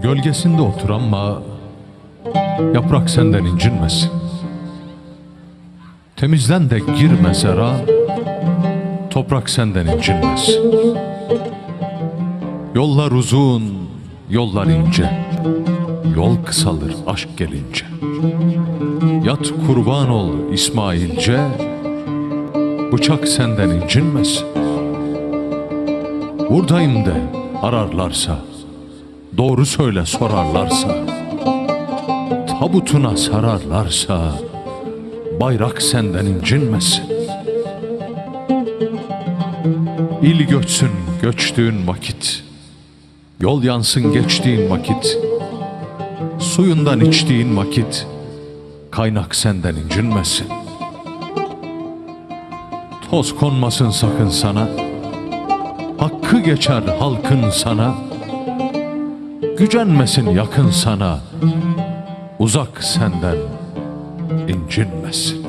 Gölgesinde otur ama yaprak senden incinmesin. Temizlen de gir mezara, toprak senden incinmesin. Yollar uzun, yollar ince, yol kısalır aşk gelince. Yat kurban ol İsmailce, bıçak senden incinmesin. Buradayım de ararlarsa, doğru söyle sorarlarsa, tabutuna sararlarsa, bayrak senden incinmesin. İl göçsün göçtüğün vakit, yol yansın geçtiğin vakit, suyundan içtiğin vakit, kaynak senden incinmesin. Toz konmasın sakın sana, hakkı geçer halkın sana, gücenmesin yakın sana, uzak senden incinmesin.